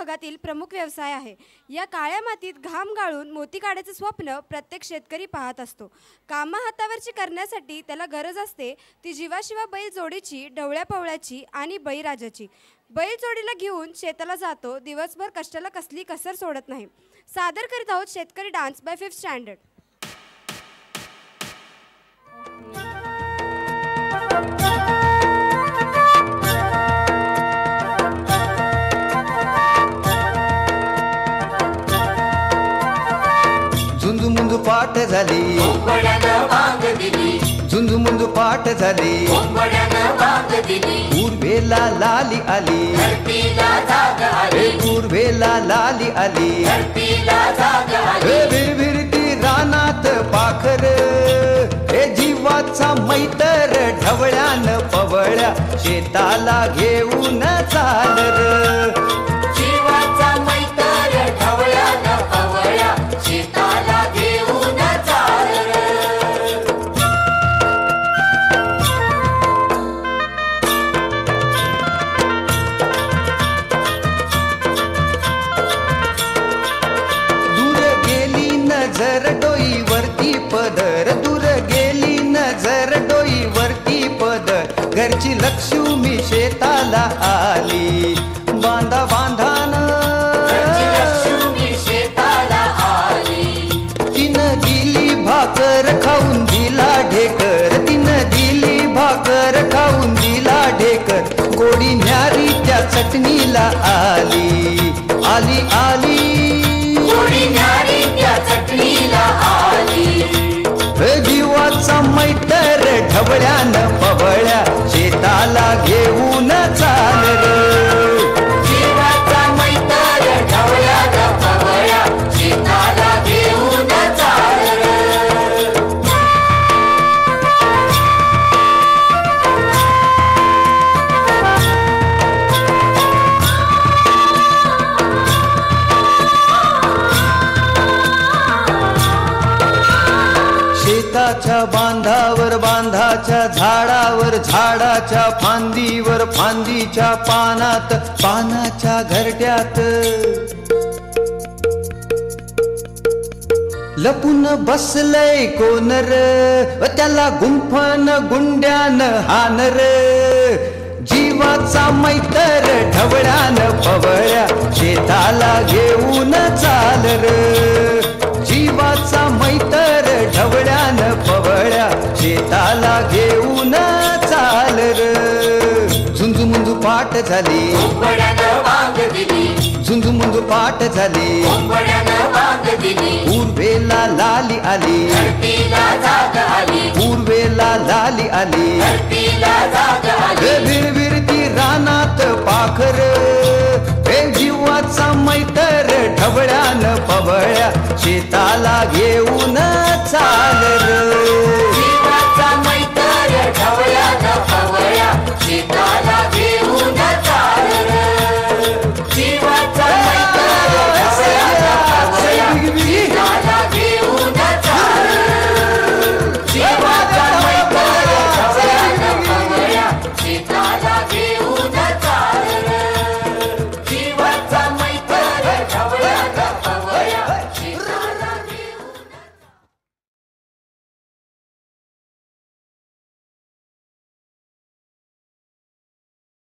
भागातील प्रमुख व्यवसाय आहे. या काळ्या मातीत घाम गाळून मोती काढायचे स्वप्न प्रत्येक शेतकरी पाहत असतो. कामा हातावरची करण्यासाठी त्याला गरज असते ती जीवाशिवा बैल जोडीची, ढवळ्या पवळ्याची आणि बळीराजाची. बैल जोडीला घेऊन शेताला जातो. दिवसभर कष्टाला कसली कसर सोडत नाही. सादर करीत आहोत शेतकरी डान्स बाय 5th स्टँडर्ड. झुंजू मुंजू पाठ झाली, झुंजू मुंजू पाठ झाली, पूर्वेला लाली आली, पूर्वेला लाली आली, विरविरती रानात पाखर, हे जीवाचा मैतर ढवळ्यान पवळ्या शेताला घेऊन चालर. जीवाचा मैतर ढवळ्यान पवळ्या शेताला घेऊन चालर. दूर गेली नजर डोईवरती पदर, दूर गेली नजर डोईवरती पदर, घरची लक्ष्मी शेताला आली, बांधा बांधान लक्ष्मी शेताला आली. तिनं दिली भाकर खाऊन दिला ढेकर, तिनं दिली भाकर खाऊन दिला ढेकर, गोडी न्यारी त्या चटणीला आली, आली आली, गोडी न्यारी त्या चटणीला आली. जीवाचा मैतर ढवळ्यान पवळ्या शेताला घेऊन चालर. जीवाचा मैतर ढवळ्यान पवळ्या शेताला घेऊन चालर. शेताच्या बांधावर, बांधाच्या झाडावर, झाडाच्या फांदीवर, फांदीच्या पानात, पानाच्या घरट्यात लपून बसलय कोनर, त्याला गुंफन गुंड्यान हानर. जीवाचा मैतर ढवळ्यान पवळ्या शेताला घेऊन चालर. जीवाचा मैतर ढवळ्यान पवळ्या शेताला घेऊन चालर. झुंजू मुंजू पाठ झाली, उंबड्यानं वांग दिली, झुंजू मुंजू पाठ झाली, उंबड्यानं वांग दिली, पूर्वेला लाली आली, धरतीला जाग आली, पूर्वेला लाली आली, धरतीला जाग आली. विरविरती रानात पाखर, हे जीवाचा मैतर ढवळ्यान पवळ्या शेताला घेऊन